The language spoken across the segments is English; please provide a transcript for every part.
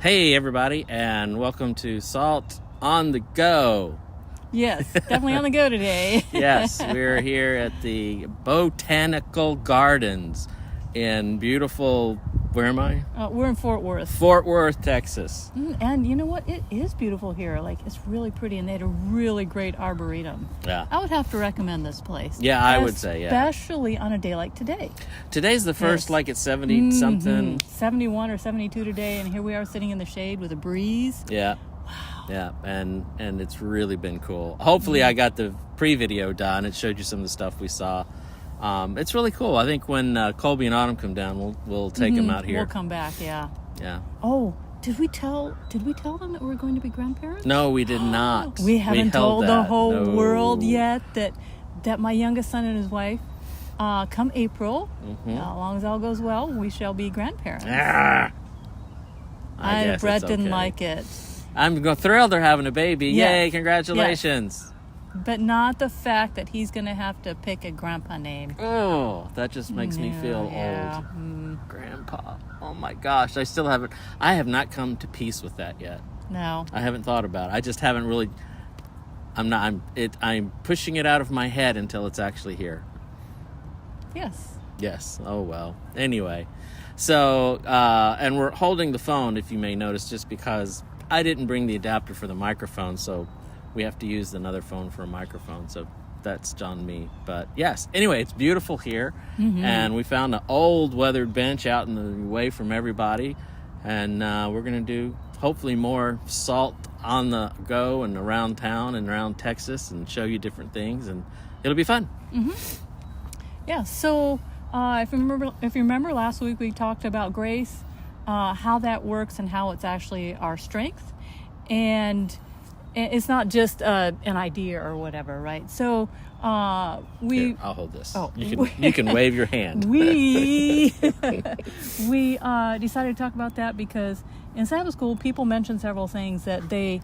Hey, everybody, and welcome to Salt on the Go. Yes, definitely on the go today. Yes, we're here at the Botanical Gardens in beautiful, where am I? We're in Fort Worth. Fort Worth, Texas. And you know what? It is beautiful here. Like, it's really pretty, and they had a really great arboretum. Yeah. I would have to recommend this place. Yeah, I would say, yeah. Especially on a day like today. Today's the first, Yes. like it's 70-something. 71 or 72 today, and here we are sitting in the shade with a breeze. Yeah. Yeah, and it's really been cool. Hopefully I got the pre-video done. It showed you some of the stuff we saw. It's really cool. I think when Colby and Autumn come down, we'll take them out here. We'll come back, yeah. Yeah. Oh, did we tell them that we're going to be grandparents? No, we did not. We haven't told the whole No. world yet that my youngest son and his wife, come April, as long as all goes well, we shall be grandparents. Ah, I guess Brett it's didn't okay. like it. I'm thrilled they're having a baby. Yes. Yay, congratulations. But not the fact that he's going to have to pick a grandpa name. Oh, that just makes me feel old. Grandpa. Oh my gosh, I have not come to peace with that yet. No. I haven't thought about it. I just haven't really, I'm pushing it out of my head until it's actually here. Yes. Yes. Oh, well. Anyway, so, and we're holding the phone, if you may notice, just because I didn't bring the adapter for the microphone, so we have to use another phone for a microphone, so that's on me. But yes, anyway, it's beautiful here, and we found an old weathered bench out in the way from everybody, and we're going to do, hopefully, more Salt on the Go and around town and around Texas and show you different things, and it'll be fun. Yeah, so if you remember last week we talked about grace, how that works and how it's actually our strength, and it's not just an idea or whatever, right? So Here, I'll hold this. Oh, you can wave your hand. we decided to talk about that because in Sabbath school people mentioned several things that they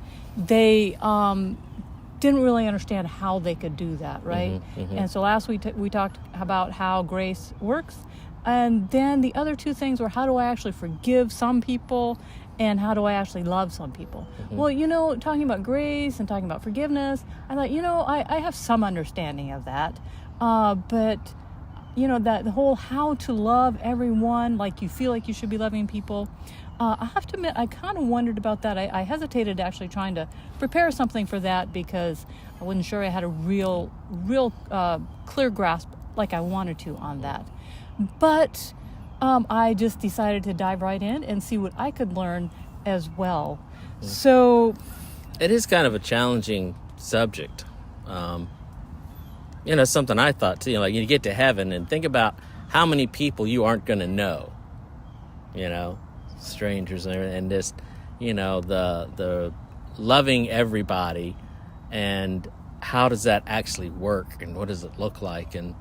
didn't really understand how they could do that, right? And so last week we talked about how grace works, and then the other two things were how do I actually forgive some people and how do I actually love some people. Well, talking about grace and talking about forgiveness, I thought, I have some understanding of that, but that the whole how to love everyone like you feel like you should be loving people, I have to admit, I kind of wondered about that. I hesitated actually trying to prepare something for that because I wasn't sure I had a real clear grasp like I wanted to on that. But I just decided to dive right in and see what I could learn as well. So it is kind of a challenging subject. Something I thought too, like you get to heaven and think about how many people you aren't going to know, strangers and just, the loving everybody, and how does that actually work and what does it look like? And,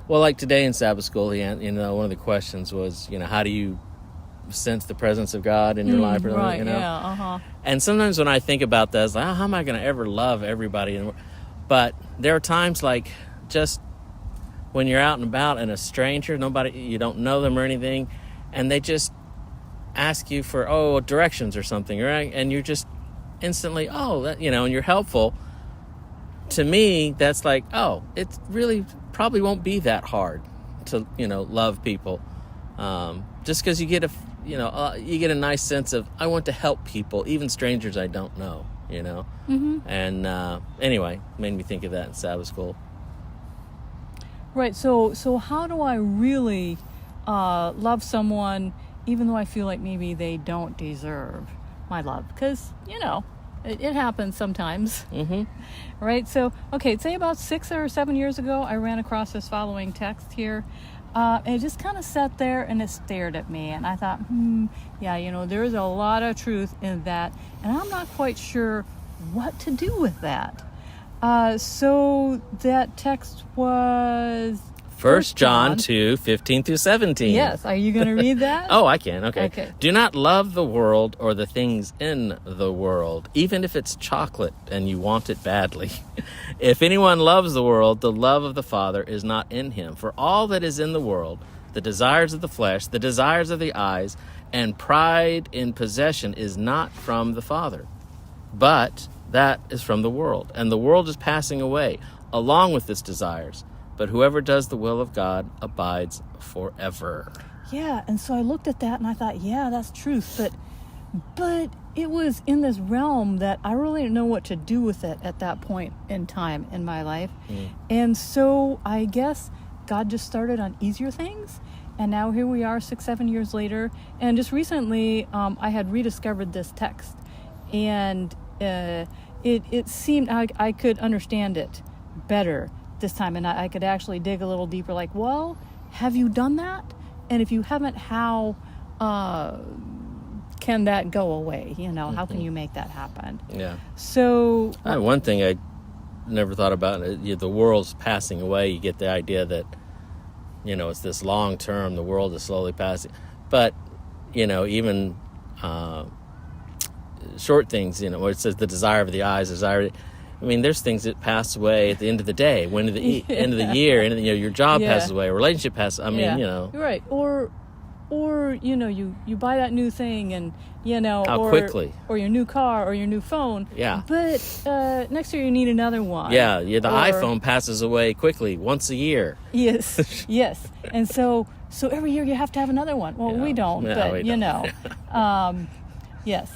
well, like today in Sabbath school, one of the questions was, how do you sense the presence of God in your life? Or right, something, yeah, And sometimes when I think about that, it's like, how am I going to ever love everybody? But there are times like just when you're out and about and a stranger, you don't know them or anything, and they just ask you for, directions or something, right? And you're just instantly, and you're helpful. To me, that's like, it really probably won't be that hard to, love people. Just because you get a nice sense of, I want to help people, even strangers I don't know, And anyway, made me think of that in Sabbath school. Right. So how do I really love someone even though I feel like maybe they don't deserve my love? Because, it happens sometimes. Right? So, okay, say about 6 or 7 years ago, I ran across this following text here. And it just kind of sat there and it stared at me. And I thought, there's a lot of truth in that. And I'm not quite sure what to do with that. So that text was 1 John 2:15-17. Yes. Are you going to read that? Oh, I can. Okay. Do not love the world or the things in the world, even if it's chocolate and you want it badly. If anyone loves the world, the love of the Father is not in him. For all that is in the world, the desires of the flesh, the desires of the eyes, and pride in possession is not from the Father, but that is from the world. And the world is passing away along with its desires. But whoever does the will of God abides forever. Yeah, and so I looked at that and I thought, yeah, that's truth. But it was in this realm that I really didn't know what to do with it at that point in time in my life. And so I guess God just started on easier things. And now here we are 6-7 years later. And just recently, I had rediscovered this text. And it seemed I could understand it better this time. And I could actually dig a little deeper, like, well, have you done that? And if you haven't, how can that go away? How can you make that happen? Yeah. So one thing I never thought about, the world's passing away. You get the idea that, it's this long term, the world is slowly passing. But, even short things, where it says the desire of the eyes, there's things that pass away at the end of the day, end of the year, and your job passes away, a relationship passes. You're right. Or you buy that new thing, and how quickly, or your new car, or your new phone. Yeah. But next year you need another one. Yeah. The iPhone passes away quickly, once a year. Yes. Yes. And so every year you have to have another one. Well, we don't, but we don't. Yes.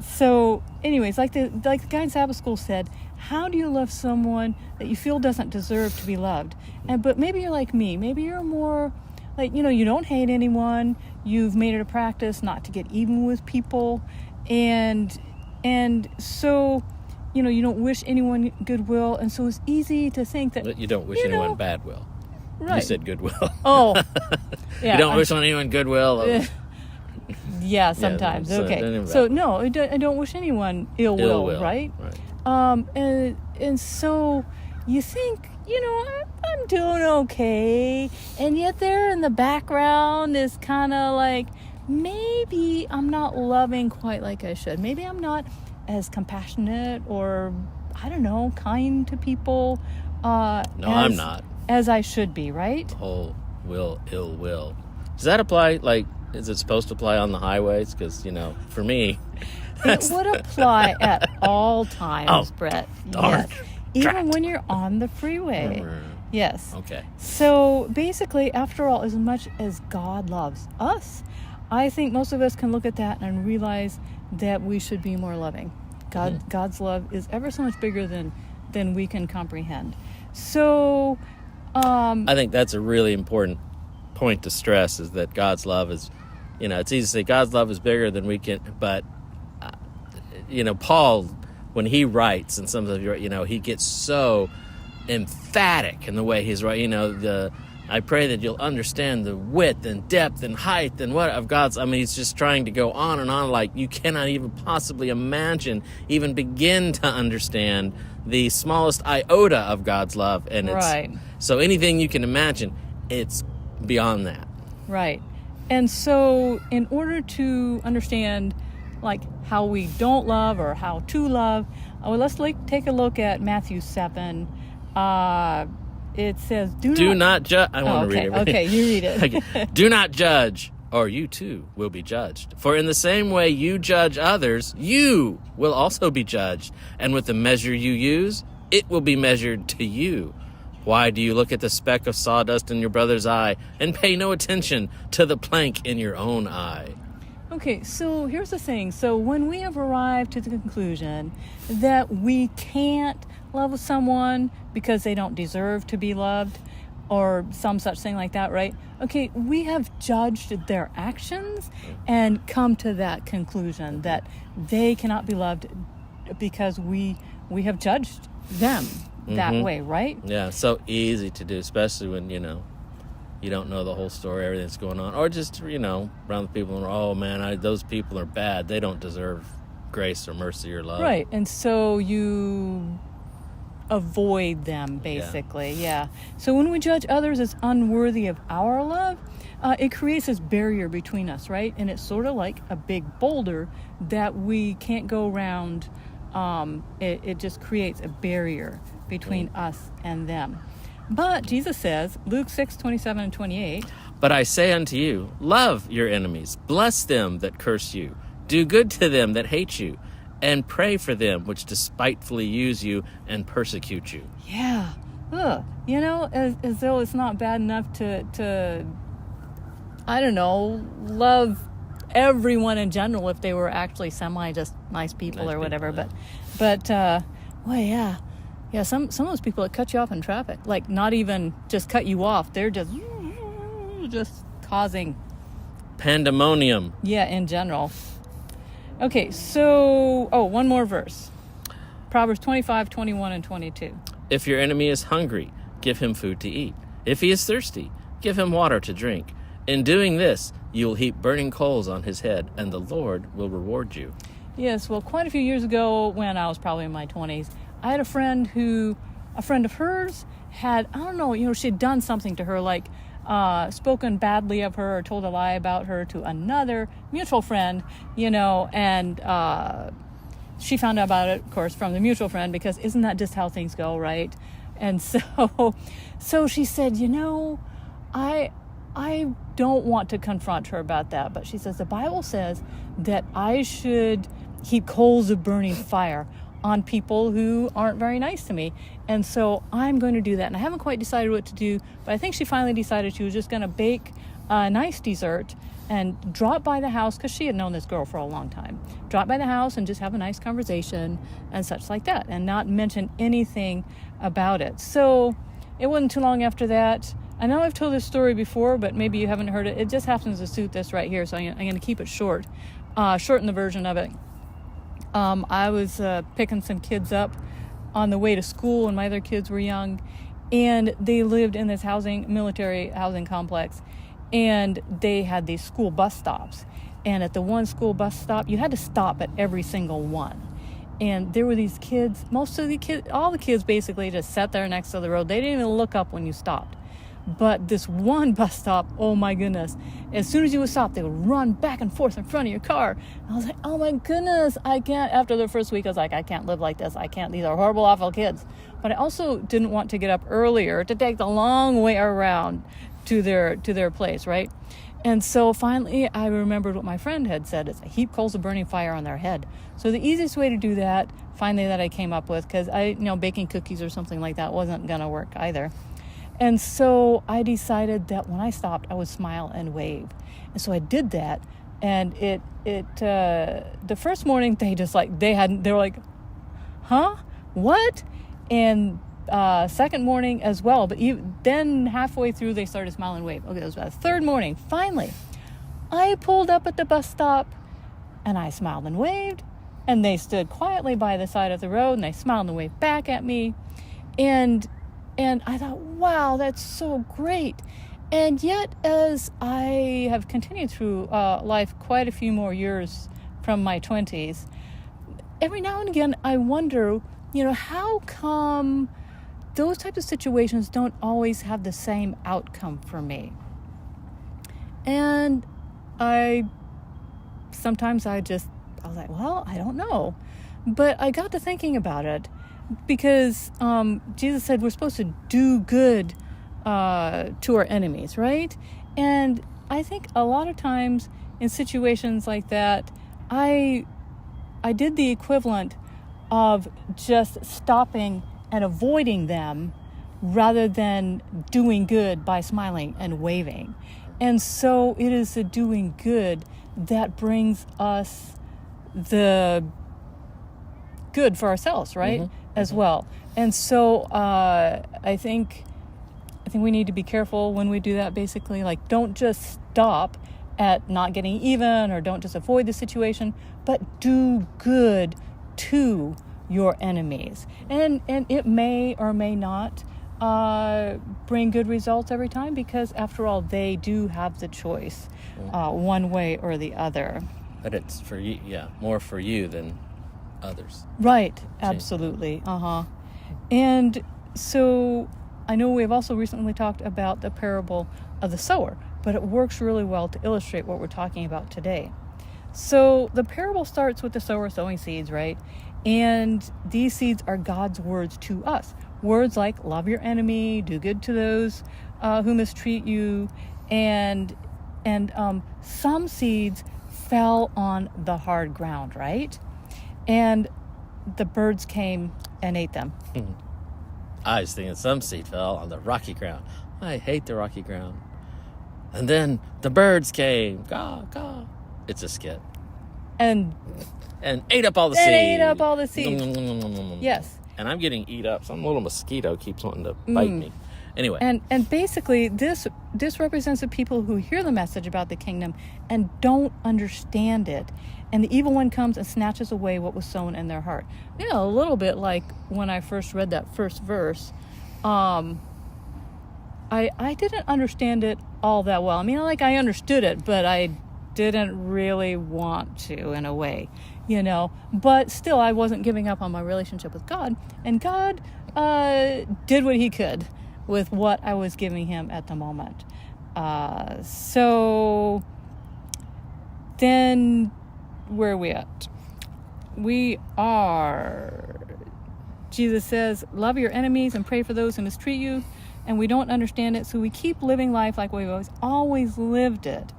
So, anyways, like the guy in Sabbath school said, how do you love someone that you feel doesn't deserve to be loved? But maybe you're like me. Maybe you're more like, you don't hate anyone. You've made it a practice not to get even with people. And so, you don't wish anyone goodwill. And so it's easy to think that... You don't wish anyone bad will. Right. You said goodwill. Oh. Yeah. You don't wish anyone goodwill. Yeah, sometimes. Okay. So, no, I don't wish anyone ill will, right? Right. And so you think, I'm doing okay. And yet there in the background is kind of like, maybe I'm not loving quite like I should. Maybe I'm not as compassionate or, I don't know, kind to people. I'm not. As I should be, right? The whole ill will. Does that apply, is it supposed to apply on the highways? Because, for me... It would apply at all times, Brett. Darn. Yes. Even when you're on the freeway. Yes. Okay. So basically, after all, as much as God loves us, I think most of us can look at that and realize that we should be more loving. God's love is ever so much bigger than we can comprehend. So... I think that's a really important point to stress, is that God's love is, it's easy to say God's love is bigger than we can, but, Paul, when he writes, and he gets so emphatic in the way he's writing, I pray that you'll understand the width and depth and height and what of God's, he's just trying to go on and on, like you cannot even possibly imagine, even begin to understand the smallest iota of God's love. And right. So anything you can imagine, it's beyond that. Right. And so in order to understand how we don't love or how to love, let's take a look at Matthew 7. It says, do not judge. I want to read it. Okay, you read it. Okay. Do not judge, or you too will be judged. For in the same way you judge others, you will also be judged. And with the measure you use, it will be measured to you. Why do you look at the speck of sawdust in your brother's eye and pay no attention to the plank in your own eye? Okay, so here's the thing. So when we have arrived to the conclusion that we can't love someone because they don't deserve to be loved, or some such thing like that, right? Okay, we have judged their actions and come to that conclusion that they cannot be loved because we have judged them that way, right? Yeah, so easy to do, especially when, you don't know the whole story, everything that's going on. Or just, around the people, and, oh man, those people are bad. They don't deserve grace or mercy or love. Right, and so you avoid them, basically. Yeah. So when we judge others as unworthy of our love, it creates this barrier between us, right? And it's sort of like a big boulder that we can't go around. It just creates a barrier between us and them. But Jesus says, Luke 6:27 and 28, But I say unto you, love your enemies, bless them that curse you, do good to them that hate you, and pray for them which despitefully use you and persecute you. yeah, as though it's not bad enough to I don't know, love everyone in general if they were actually just nice people or whatever. Yeah. But well, yeah. Some of those people that cut you off in traffic, like not even just cut you off, they're just causing Pandemonium. Yeah, in general. Okay, so one more verse, Proverbs 25:21 and 22. If your enemy is hungry, give him food to eat. If he is thirsty, give him water to drink. In doing this, you will heap burning coals on his head, and the Lord will reward you. Yes, well, quite a few years ago, when I was probably in my 20s, I had a friend of hers had, I don't know, she'd done something to her, like spoken badly of her or told a lie about her to another mutual friend, and she found out about it, of course, from the mutual friend, because isn't that just how things go, right? And so she said, I don't want to confront her about that, but she says the Bible says that I should heap coals of burning fire on people who aren't very nice to me. And so I'm going to do that. And I haven't quite decided what to do, but I think she finally decided she was just going to bake a nice dessert and drop by the house, because she had known this girl for a long time. Drop by the house and just have a nice conversation and such like that, and not mention anything about it. So it wasn't too long after that. I know I've told this story before, but maybe you haven't heard it. It just happens to suit this right here, so I'm going to keep it short. Shorten the version of it. I was picking some kids up on the way to school when my other kids were young, and they lived in this military housing complex, and they had these school bus stops. And at the one school bus stop, you had to stop at every single one. And there were these kids, all the kids basically just sat there next to the road. They didn't even look up when you stopped. But this one bus stop, oh my goodness, as soon as you would stop, they would run back and forth in front of your car. And I was like, oh my goodness, I can't. After the first week, I was like, I can't live like this. I can't. These are horrible, awful kids. But I also didn't want to get up earlier to take the long way around to their place, right? And so finally, I remembered what my friend had said, is a heap coals of burning fire on their head. So the easiest way to do that, finally, that I came up with, because baking cookies or something like that wasn't going to work either. And so I decided that when I stopped, I would smile and wave. And so I did that. And the first morning, they were like, huh? What? And second morning as well. But then halfway through, they started to smile and wave. Okay, it was about the third morning. Finally, I pulled up at the bus stop and I smiled and waved. And they stood quietly by the side of the road and they smiled and waved back at me. And I thought, wow, that's so great. And yet, as I have continued through life quite a few more years from my 20s, every now and again, I wonder, how come those types of situations don't always have the same outcome for me? And sometimes I was like, well, I don't know. But I got to thinking about it. Because Jesus said we're supposed to do good to our enemies, right? And I think a lot of times in situations like that, I did the equivalent of just stopping and avoiding them rather than doing good by smiling and waving. And so it is the doing good that brings us the good for ourselves, right? Mm-hmm. As well. And so I think we need to be careful when we do that, basically. Like, don't just stop at not getting even, or don't just avoid the situation, but do good to your enemies. And it may or may not bring good results every time, because after all, they do have the choice one way or the other. But it's for you, more for you than others. Right, absolutely. And so I know we've also recently talked about the parable of the sower, but it works really well to illustrate what we're talking about today. So the parable starts with the sower sowing seeds, right? And these seeds are God's words to us. words like love your enemy, do good to those who mistreat you, and some seeds fell on the hard ground, right? And the birds came and ate them. I was thinking some seed fell on the rocky ground. I hate the rocky ground. And then the birds came. Caw, caw. It's a skit. And ate up all the seeds. ate up all the seeds. Yes. And I'm getting eat up. Some little mosquito keeps wanting to bite me. Anyway. And basically, this represents the people who hear the message about the kingdom and don't understand it. And the evil one comes and snatches away what was sown in their heart. You know, a little bit like when I first read that first verse, I didn't understand it all that well. I mean, like, I understood it, but I didn't really want to, in a way, you know. But still, I wasn't giving up on my relationship with God. And God did what he could with what I was giving him at the moment. So then, where are we at? We are, Jesus says, love your enemies and pray for those who mistreat you. And we don't understand it, so we keep living life like we've always lived it,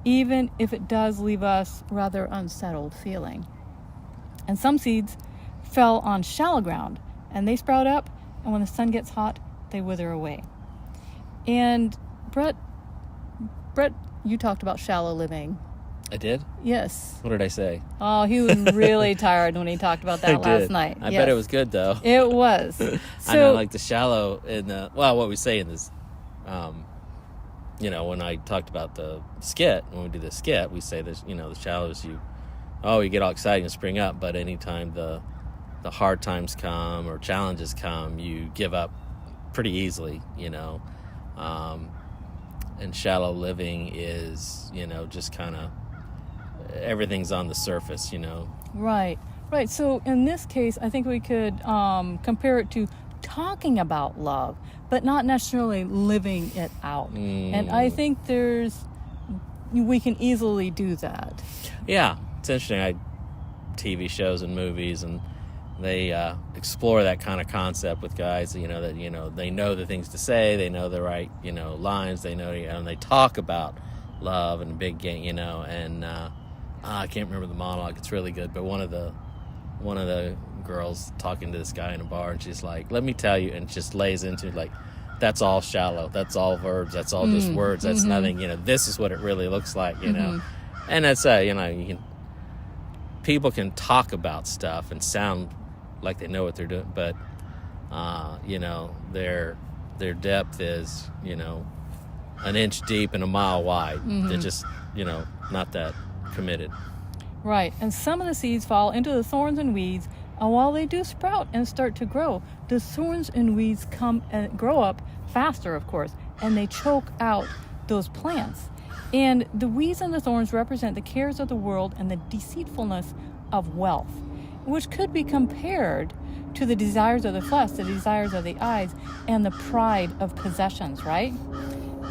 even if it does leave us rather unsettled feeling. And some seeds fell on shallow ground, and they sprout up, and when the sun gets hot, they wither away. And Brett, you talked about shallow living. I did? Yes. What did I say? Oh, he was really tired when he talked about that last night. I bet it was good, though. It was. I know, like the shallow in the, well, what we say in this, you know, when I talked about the skit, when we do the skit, we say this, you know, the shallows, you get all excited and spring up, but anytime the hard times come or challenges come, you give up pretty easily, you know. And shallow living is, you know, just kind of, everything's on the surface, you know. Right. So in this case, I think we could compare it to talking about love, but not necessarily living it out. And I think we can easily do that. Yeah, it's interesting. TV shows and movies, and they explore that kind of concept with guys, you know, that, you know, they know the things to say, they know the right, you know, lines, they know, and they talk about love and big game, you know, and I can't remember the monologue. It's really good, but one of the girls talking to this guy in a bar, and she's like, "Let me tell you," and just lays into like, "That's all shallow. That's all verbs. That's all just words. That's nothing. You know, this is what it really looks like. You know." And that's you know, people can talk about stuff and sound like they know what they're doing, but you know, their depth is, you know, an inch deep and a mile wide. They're just, you know, not that committed. Right. And some of the seeds fall into the thorns and weeds, and while they do sprout and start to grow, the thorns and weeds come and grow up faster, of course, and they choke out those plants. And the weeds and the thorns represent the cares of the world and the deceitfulness of wealth, which could be compared to the desires of the flesh, the desires of the eyes, and the pride of possessions, right?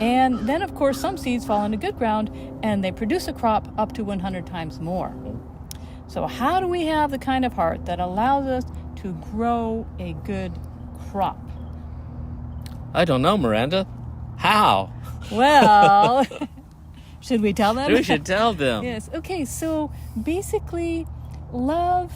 And then, of course, some seeds fall into good ground, and they produce a crop up to 100 times more. So how do we have the kind of heart that allows us to grow a good crop? I don't know, Miranda. How? Well, should we tell them? We should tell them. Yes. Okay, so basically, love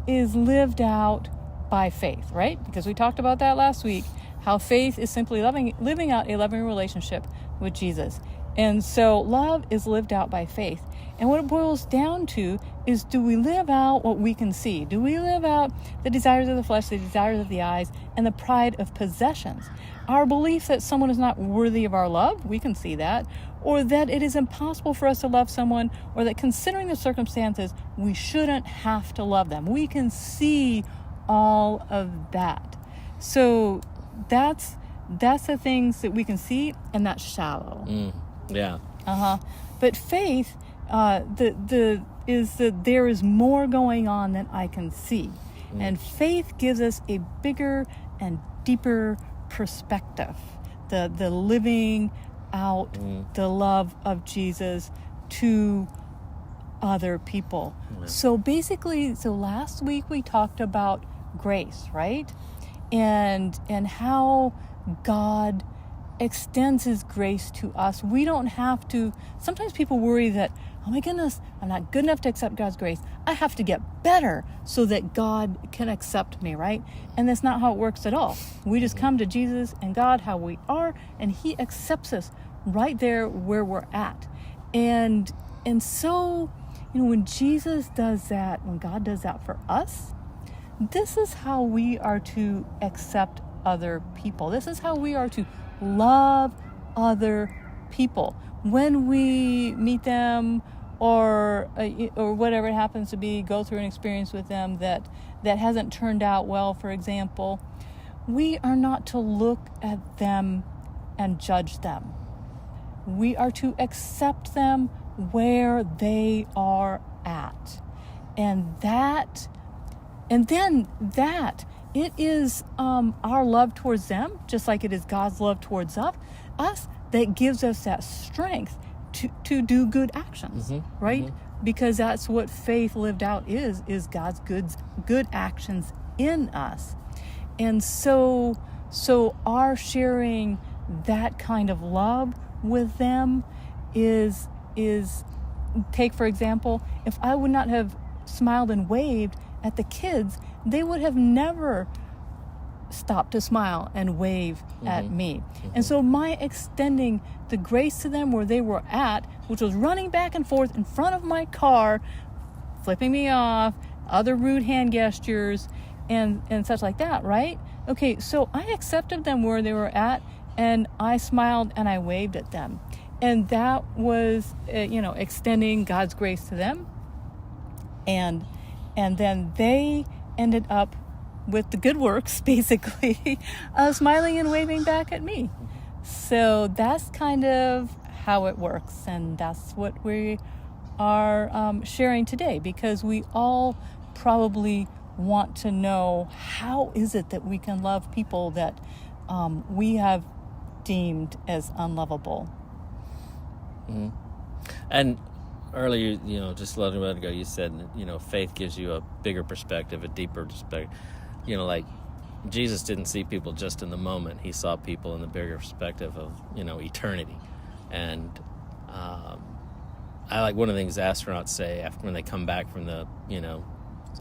is lived out by faith, right? Because we talked about that last week, how faith is simply living out a loving relationship with Jesus. And so love is lived out by faith. And what it boils down to is, do we live out what we can see? Do we live out the desires of the flesh, the desires of the eyes, and the pride of possessions? Our belief that someone is not worthy of our love, we can see that, or that it is impossible for us to love someone, or that considering the circumstances, we shouldn't have to love them. We can see all of that. So that's the things that we can see, and that's shallow. Yeah. But faith, is that there is more going on than I can see, and faith gives us a bigger and deeper perspective. The living out the love of Jesus to other people. So basically, last week we talked about grace, right? and how God extends his grace to us. We don't have to. Sometimes people worry that, oh my goodness, I'm not good enough to accept God's grace. I have to get better so that God can accept me, right? And that's not how it works at all. We just come to Jesus and God how we are, and he accepts us right there where we're at. And so, when Jesus does that, when God does that for us, this is how we are to accept other people. This is how we are to love other people. When we meet them or whatever it happens to be, go through an experience with them that hasn't turned out well, for example, we are not to look at them and judge them. We are to accept them where they are at. And then it is our love towards them, just like it is God's love towards us, that gives us that strength to do good actions, right? Because that's what faith lived out is God's good actions in us. And so our sharing that kind of love with them is take, for example, if I would not have smiled and waved at the kids, they would have never stopped to smile and wave at me. And so my extending the grace to them where they were at, which was running back and forth in front of my car, flipping me off, other rude hand gestures, and such like that, right? Okay, so I accepted them where they were at, and I smiled and I waved at them. And that was, extending God's grace to them. And then they ended up with the good works, basically, smiling and waving back at me. So that's kind of how it works. And that's what we are sharing today, because we all probably want to know, how is it that we can love people that we have deemed as unlovable? And earlier, just a little bit ago, you said, faith gives you a bigger perspective, a deeper perspective. Like Jesus didn't see people just in the moment. He saw people in the bigger perspective of, eternity. And I like one of the things astronauts say after when they come back from the,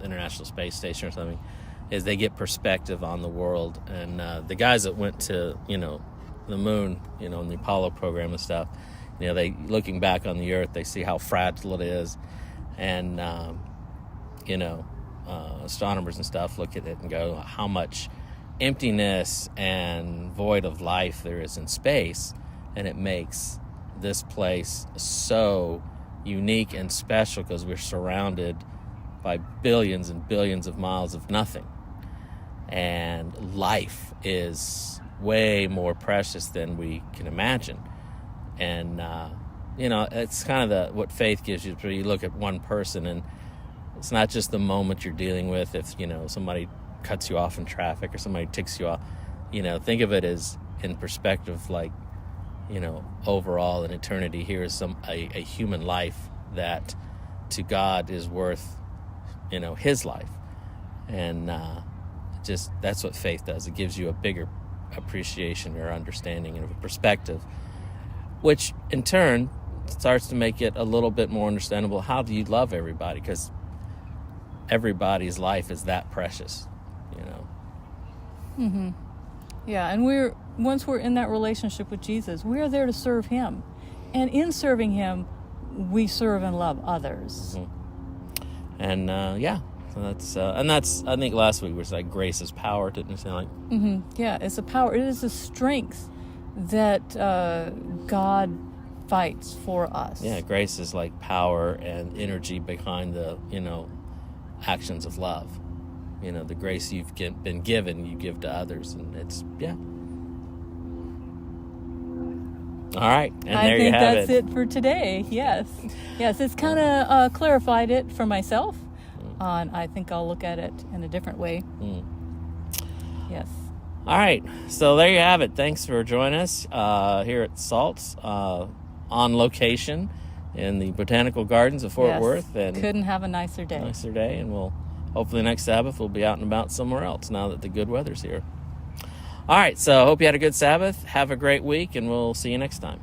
International Space Station or something, is they get perspective on the world. And the guys that went to, the moon, in the Apollo program and stuff, they looking back on the Earth, they see how fragile it is, and astronomers and stuff look at it and go, how much emptiness and void of life there is in space, and it makes this place so unique and special because we're surrounded by billions and billions of miles of nothing, and life is way more precious than we can imagine. And it's kind of what faith gives you. You look at one person, and it's not just the moment you're dealing with. If somebody cuts you off in traffic or somebody ticks you off, think of it as in perspective, like overall in eternity. Here is a human life that to God is worth his life, and just that's what faith does. It gives you a bigger appreciation or understanding and a perspective, which in turn starts to make it a little bit more understandable. How do you love everybody? Because everybody's life is that precious, Yeah, and once we're in that relationship with Jesus, we're there to serve him. And in serving him, we serve and love others. And so that's I think last week was like grace is power, didn't it sound like? Yeah, it's a power. It is a strength that God fights for us. Yeah, grace is like power and energy behind the, actions of love. The grace you've been given, you give to others, and it's, All right, and there you have it. I think that's it for today, yes. Yes, it's kind of clarified it for myself, and I think I'll look at it in a different way. Yes. All right, so there you have it. Thanks for joining us here at Salts on location in the Botanical Gardens of Fort Worth. And couldn't have a nicer day. And we'll hopefully next Sabbath we'll be out and about somewhere else now that the good weather's here. All right, so hope you had a good Sabbath. Have a great week, and we'll see you next time.